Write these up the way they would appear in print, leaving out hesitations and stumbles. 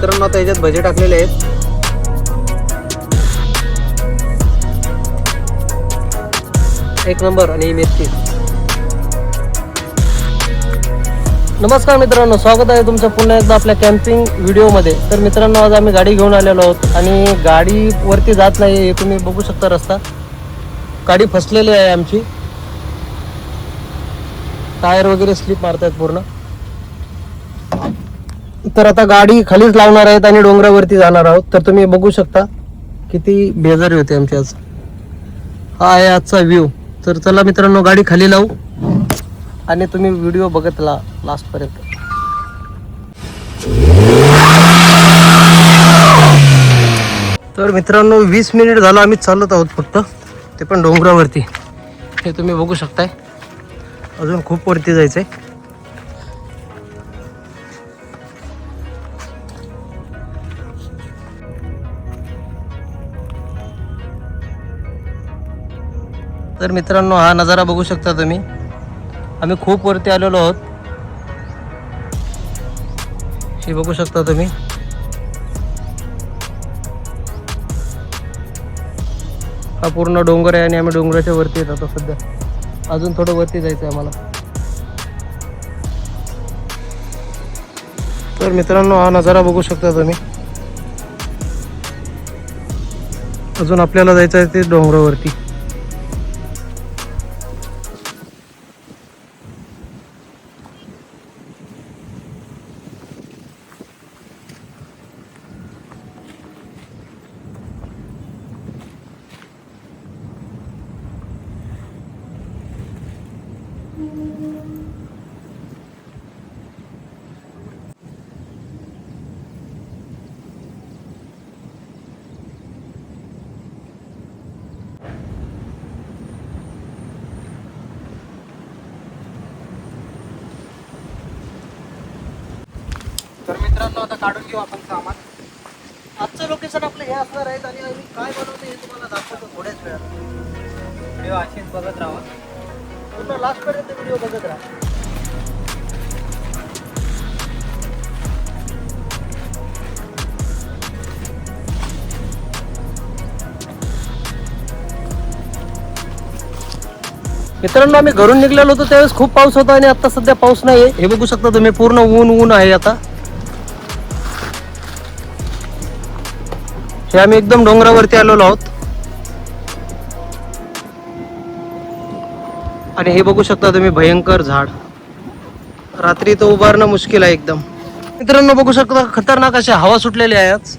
मित्रांनो आता याच्यात भजे टाकलेले आहेत. एक नंबर. आणि मिरची. नमस्कार मित्रांनो, स्वागत आहे तुमचं पुन्हा एकदा आपल्या कॅम्पिंग व्हिडिओमध्ये. तर मित्रांनो आज आम्ही गाडी घेऊन आलेलो आहोत आणि गाडी वरती जात नाही. हे तुम्ही बघू शकता रस्ता. गाडी फसलेली आहे आमची. टायर वगैरे स्लिप मारतायत पूर्ण. तर आता गाडी खालीच लावणार आहेत आणि डोंगरावरती जाणार आहोत. तर तुम्ही बघू शकता किती बेजारी होते आमची आज. हा आहे आजचा व्ह्यू. तर चला मित्रांनो गाडी खाली लावू आणि तुम्ही व्हिडिओ बघत लास्ट पर्यंत. तर मित्रांनो 20 मिनिट झालं आम्ही चालत आहोत फक्त, ते पण डोंगरावरती. हे तुम्ही बघू शकताय. अजून खूप वरती जायचंय. तर मित्रांनो हा नजारा बघू शकता तुम्ही. आम्ही खूप वरती आलेलो आहोत. हे बघू शकता तुम्ही. हा पूर्ण डोंगर आहे आणि आम्ही डोंगराच्या वरती येत आता सध्या. अजून थोडं वरती जायचं आहे आम्हाला. तर मित्रांनो हा नजारा बघू शकता तुम्ही. अजून आपल्याला जायचं आहे ते डोंगरावरती. तर मित्रांनो आता काढून घेऊ आपण सामान. आजचं लोकेशन आपलं हे असणार आहे आणि आम्ही काय बनवतो हे तुम्हाला दाखवतो थोड्याच वेळात. व्हिडिओ असेच बघत राहा. पूर्ण लास्ट पर्यंत व्हिडिओ बघत राहा. मित्रांनो आम्ही घरून निघलेलो होतो त्यावेळेस खूप पाऊस होता आणि आता सध्या पाऊस नाही आहे. हे बघू शकता तुम्ही. पूर्ण ऊन आहे आता. हे आम्ही एकदम डोंगरावरती आलेलो आहोत आणि हे बघू शकता तुम्ही भयंकर झाड. रात्री तो उभारणं मुश्किल आहे एकदम. मित्रांनो बघू शकता खतरनाक अशी हवा सुटलेली आहे आज.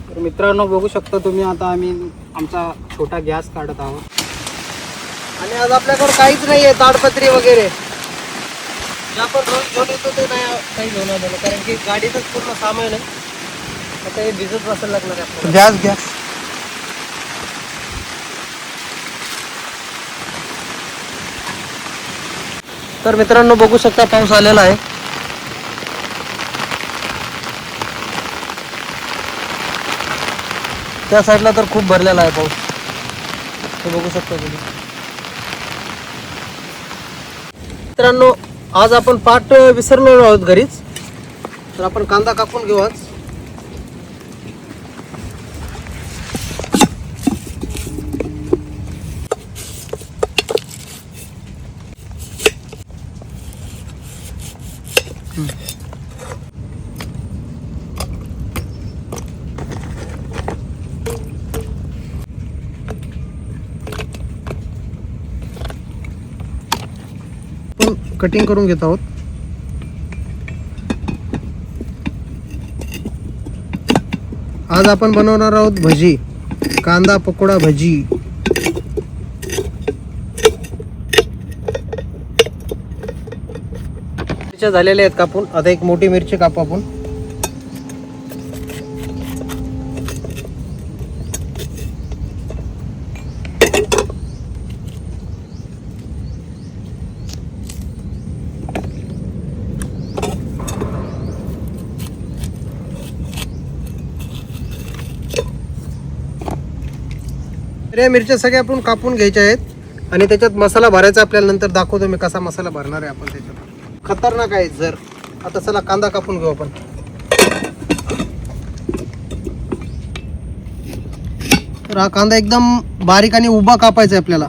तर मित्रांनो बघू शकता तुम्ही. आता आम्ही आमचा छोटा गॅस काढत आहोत आणि आज आपल्याकडे काहीच नाहीये ताडपत्री वगैरे. जे आपण रोज घेऊन येतो ते नाही काही घेऊन आलेलं, कारण की गाडीतच पूर्ण सामान आहे. आता हे भिजत बसायला लागणार आहे आपल्याला. गॅस तर मित्रांनो बघू शकता पाऊस आलेला आहे. त्या साईडला तर खूप भरलेला आहे पाऊस. हे बघू शकता तुम्ही. मित्रांनो आज आपण पाट विसरलो आहोत घरीच. तर आपण कांदा कापून घेऊ आज. कटिंग करून घेत आहोत. आज आपण बनवणार आहोत भजी. कांदा पकोडा भजी. मिरच्या झालेल्या आहेत कापून. आता एक मोठी मिरची कापू आपण. तर या मिरच्या सगळ्या आपण कापून घ्यायच्या आहेत आणि त्याच्यात मसाला भरायचा आपल्याला. नंतर दाखवतो मी कसा मसाला भरणार आहे आपण त्याच्यात. खतरनाक आहे जर. आता चला कांदा कापून घेऊ आपण. तर हा कांदा एकदम बारीक आणि उभा कापायचा आहे आपल्याला,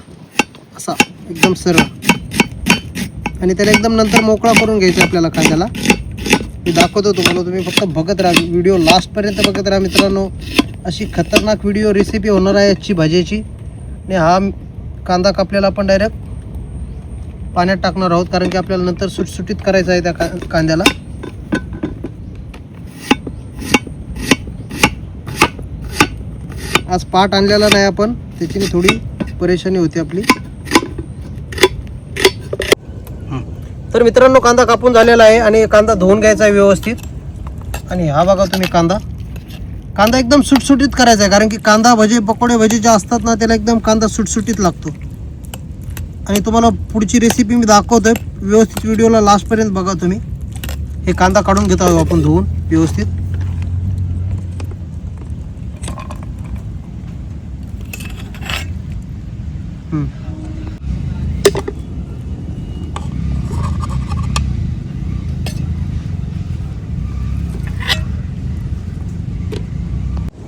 असा एकदम सरळ, आणि त्याला एकदम नंतर मोकळा करून घ्यायचा आपल्याला कांद्याला. मी दाखवतो तुम्हाला, तुम्ही फक्त बघत राहा व्हिडिओ, लास्टपर्यंत बघत राहा मित्रांनो. अशी खतरनाक व्हिडिओ रेसिपी होणार आहे आजची भाजीची. आणि हा कांदा कापलेला आपण डायरेक्ट पाण्यात टाकणार आहोत, कारण की आपल्याला नंतर सुटसुटीत करायचं आहे त्या कांद्याला. आज पाट आणलेला नाही आपण, त्याची थोडी परेशानी होती आपली. तर मित्रांनो कांदा कापून झालेला आहे आणि कांदा धुवून घ्यायचा आहे व्यवस्थित. आणि हा बघा तुम्ही कांदा एकदम सुटसुटीत करायचा आहे, कारण की कांदा भजी पकोडे भजी जे असतात ना त्याला एकदम कांदा सुटसुटीत लागतो. आणि तुम्हाला पुढची रेसिपी मी दाखवतोय, व्यवस्थित व्हिडिओला लास्टपर्यंत बघा तुम्ही. हे कांदा काढून घेतो आपण धुवून व्यवस्थित.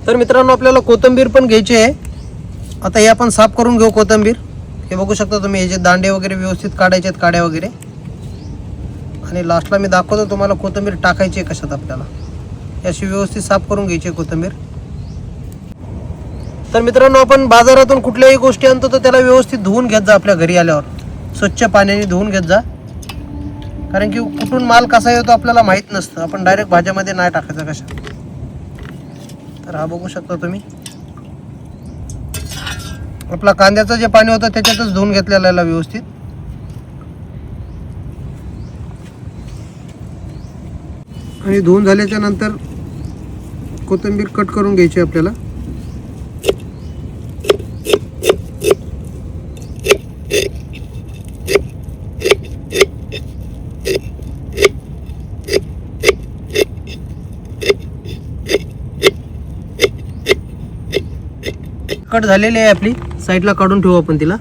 तर मित्रांनो आपल्याला कोथिंबीर पण घ्यायची आहे. आता हे आपण साफ करून घेऊ कोथिंबीर. हे बघू शकता तुम्ही, हे जे दांडे वगैरे व्यवस्थित काढायचे आहेत, काड्या वगैरे. आणि लास्टला मी दाखवतो तुम्हाला कोथिंबीर टाकायची आहे कशात आपल्याला. अशी व्यवस्थित साफ करून घ्यायची आहे कोथिंबीर. तर मित्रांनो आपण बाजारातून कुठल्याही गोष्टी आणतो तर त्याला व्यवस्थित धुवून घेत जा. आपल्या घरी आल्यावर स्वच्छ पाण्याने धुवून घेत जा, कारण की कुठून माल कसा येतो आपल्याला माहीत नसतं. आपण डायरेक्ट भाज्यामध्ये नाही टाकायचं कशा. तर हा बघू शकता तुम्ही, आपला कांद्याचं जे पाणी होतं त्याच्यातच धुवून घेतलेलं आहे व्यवस्थित. आणि धुवून झाल्याच्या नंतर कोथिंबीर कट करून घ्यायची आपल्याला. कट झालेली आहे आपली, साईडला काढून ठेवू आपण तिला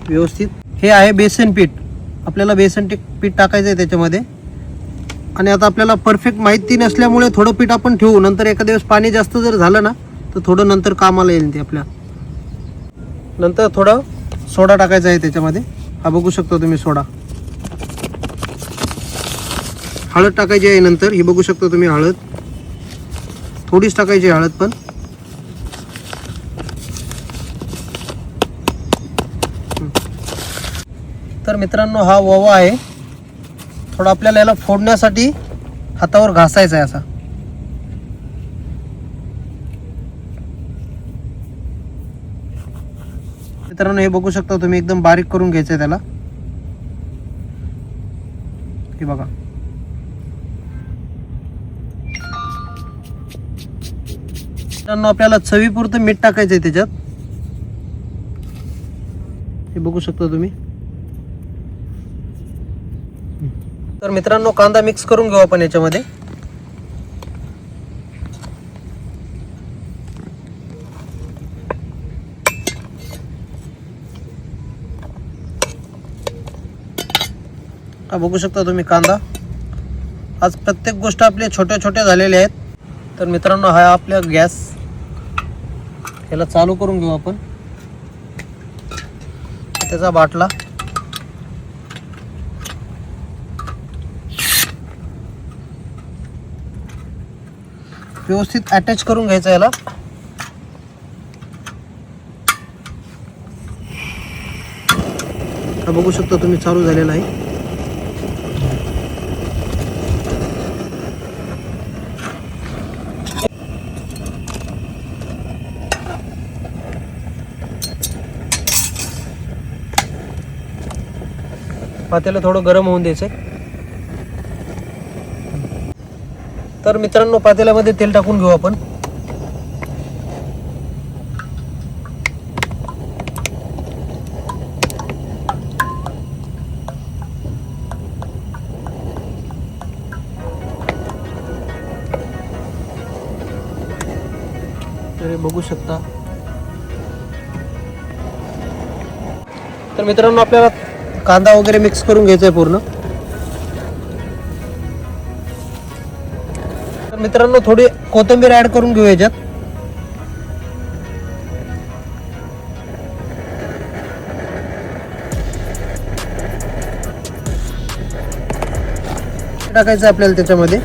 व्यवस्थित. हे आहे बेसन पीठ, आपल्याला बेसन पीठ टाकायचं आहे त्याच्यामध्ये. आणि आता आपल्याला परफेक्ट माहिती नसल्यामुळे थोडं पीठ आपण ठेवू, नंतर एखाद्या दिवस पाणी जास्त जर झालं ना तर थोडं नंतर कामाला येईल ते आपल्या. नंतर थोडं सोडा टाकायचा आहे त्याच्यामध्ये. हा बघू शकता तुम्ही सोडा. हळद टाकायची आहे नंतर. ही बघू शकता तुम्ही हळद थोडीच टाकायची आहे, हळद पण. तर मित्रांनो हा ओवा आहे, थोडा आपल्याला याला फोडण्यासाठी हातावर घासायचा आहे असा. मित्रांनो हे बघू शकता तुम्ही, एकदम बारीक करून घ्यायचं आहे त्याला. हे बघा. मित्रांनो आपल्याला चवीपुरतं मीठ टाकायचं आहे त्याच्यात. हे बघू शकता तुम्ही. तर मित्रांनो कांदा मिक्स करून घेऊ आपण याच्यामध्ये. हा बघू शकता तुम्ही कांदा. आज प्रत्येक गोष्ट आपल्या छोट्या छोट्या झालेल्या आहेत. तर मित्रांनो हा आपल्या गॅस, याला चालू करून घेऊ आपण. त्याचा बाटला व्यवस्थित अटॅच करून घ्यायचा याला. हा बघू शकता तुम्ही चालू झालेला आहे. पातेलं थोडं गरम होऊन द्यायचं. तर मित्रांनो पातेल्यामध्ये तेल टाकून घेऊ आपण. तर बघू शकता. तर मित्रांनो आपल्याला कांदा वगैरे मिक्स करून घ्यायचा आहे पूर्ण. तर मित्रांनो थोडी कोथिंबीर ऍड करून घेऊ याच्यात. टाकायचं आपल्याला त्याच्यामध्ये.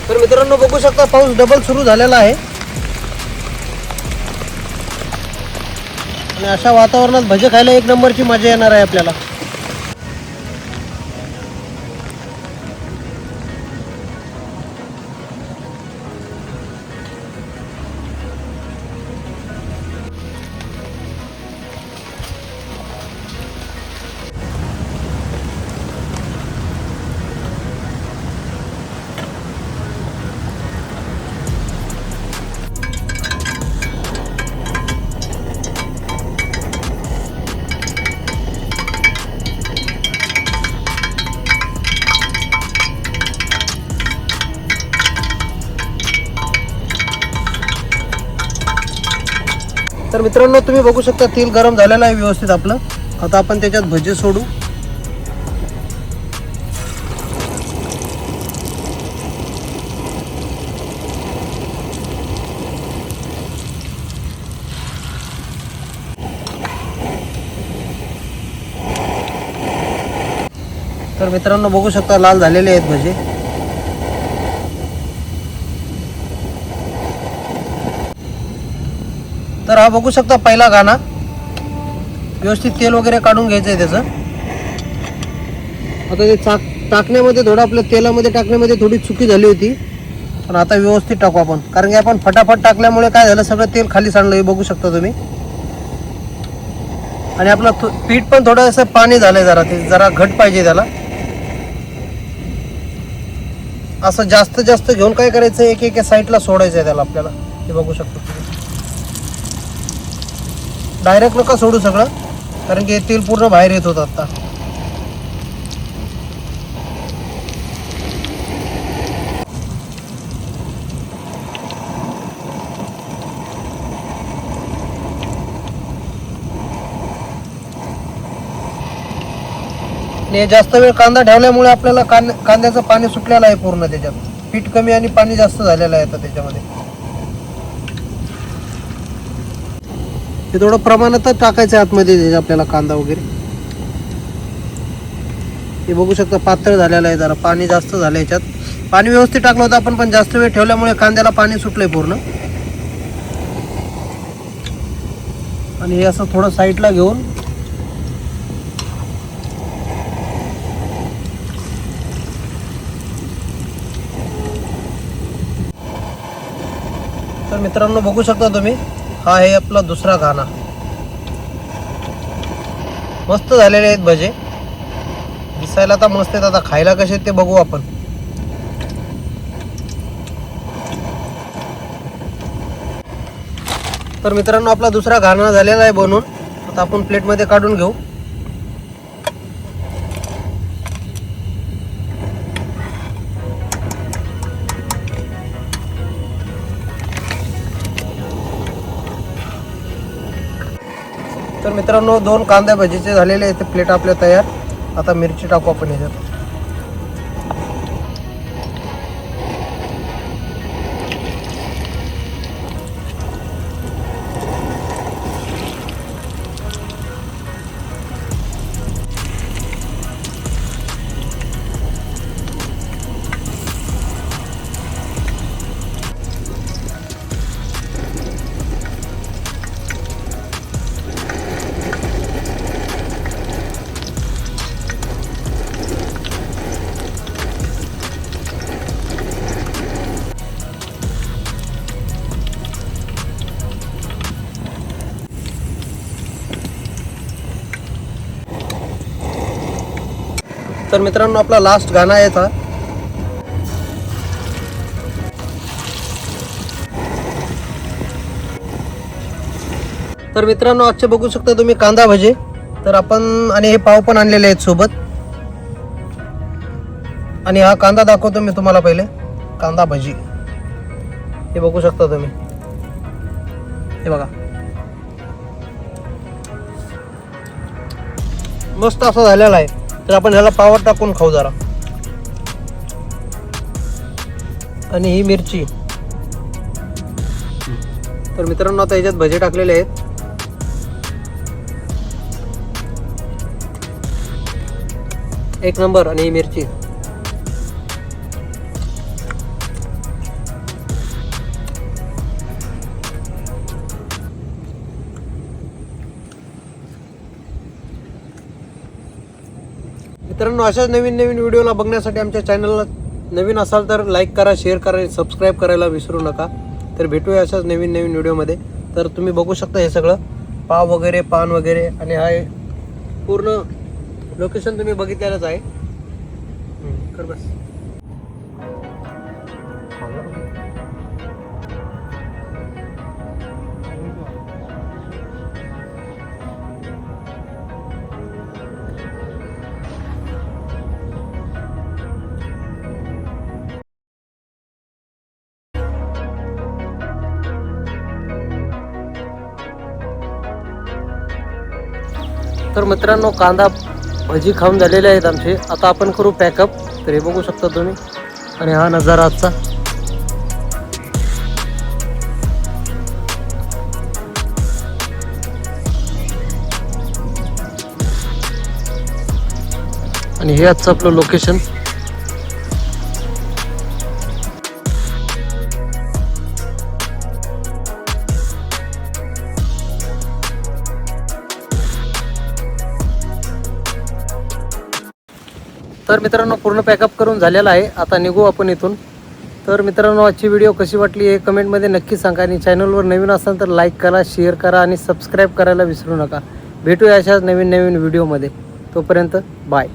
तर मित्रांनो बघू शकता पाऊस डबल सुरू झालेला आहे आणि अशा वातावरणात भजे खायला एक नंबरची मजा येणार आहे आपल्याला. तर मित्रांनो तुम्ही बघू शकता तेल गरम झालेलं आहे व्यवस्थित आपलं. आता आपण त्याच्यात भजे सोडू. तर मित्रांनो बघू शकता लाल झालेले आहेत भजे. तर हा बघू शकता पहिला गाणा. व्यवस्थित तेल वगैरे काढून घ्यायचं आहे त्याचं. आता ते टाकण्यामध्ये थोडं आपल्या तेलामध्ये टाकण्यामध्ये थोडी चुकी झाली होती, पण आता व्यवस्थित टाकू आपण, कारण की आपण फटाफट टाकल्यामुळे काय झालं सगळं तेल खाली सांडलं हे बघू शकता तुम्ही. आणि आपलं पीठ पण थोडंसं पाणी झालंय, जरा ते जरा घट पाहिजे त्याला. असं जास्त जास्त घेऊन काय करायचं एक एक साईडला सोडायचं आहे त्याला आपल्याला. हे बघू शकता तुम्ही. डायरेक्ट नका सोडू सगळं, कारण की तेल पूर्ण बाहेर येत होतं आता. आणि जास्त वेळ कांदा ठेवल्यामुळे आपल्याला कांद्याचं पाणी सुटलेलं आहे पूर्ण त्याच्यात. पीठ कमी आणि पाणी जास्त झालेलं आहे आता त्याच्यामध्ये. ते थोडं प्रमाणातच टाकायचं आहे आतमध्ये आपल्याला कांदा वगैरे. हे बघू शकता पातळ झालेलं आहे, जरा पाणी जास्त झालं याच्यात. पाणी व्यवस्थित टाकलं होतं आपण, पण जास्त वेळ ठेवल्यामुळे कांद्याला पाणी सुटलंय पूर्ण. आणि हे असं थोडं साईडला घेऊन तर मित्रांनो बघू शकता तुम्ही, हा आहे आपला दुसरा घाणा. मस्त झालेले आहेत भजे, दिसायला तर मस्त आहेत. आता खायला कसे ते बघू आपण. तर मित्रांनो आपला दुसरा घाणा झालेला आहे बनवून. आता आपण प्लेटमध्ये काढून घेऊ. तर मित्रांनो 2 कांदा भजीचे झालेले आहेत प्लेट आपल्या तयार. आता मिरची टाकू आपण याच्यात. तर मित्रांनो आपला लास्ट गाणा आहे था. तर मित्रांनो आजचे बघू शकता तुम्ही कांदा भजे. तर आपण आणि हे पाव पण आणलेले आहेत सोबत. आणि हा कांदा दाखवतो मी तुम्हाला पहिले. कांदा भजी हे बघू शकता तुम्ही. हे बघा मस्त असं झालेला आहे. तर आपण ह्याला पावात टाकून खाऊ जरा. आणि ही मिरची. तर मित्रांनो आता याच्यात भजे टाकलेले आहेत. एक नंबर. आणि ही मिरची. मित्रांनो अशाच नवीन नवीन व्हिडिओला बघण्यासाठी आमच्या चॅनलला नवीन असाल तर लाईक करा, शेअर करा, सबस्क्राईब करायला विसरू नका. तर भेटूया अशाच नवीन नवीन व्हिडिओमध्ये. तर तुम्ही बघू शकता हे सगळं पाव वगैरे, पान वगैरे, आणि हा पूर्ण लोकेशन तुम्ही बघितलेलंच आहे. कर बस. तर मित्रांनो कांदा भजी खाऊन झालेले आहेत आमचे. आता आपण करू पॅकअप. तर हे बघू शकता तुम्ही. आणि हा नजारा आजचा. आणि हे आजचं आपलं लोकेशन. तर मित्रांनो पूर्ण पॅकअप करून झालेला आहे. आता निघू आपण इथून. तर मित्रांनो आजची व्हिडिओ कशी वाटली हे कमेंटमध्ये नक्की सांगा. आणि चॅनलवर नवीन असाल तर लाईक करा, शेअर करा आणि सबस्क्राईब करायला विसरू नका. भेटूया अशाच नवीन नवीन व्हिडिओमध्ये. तोपर्यंत बाय.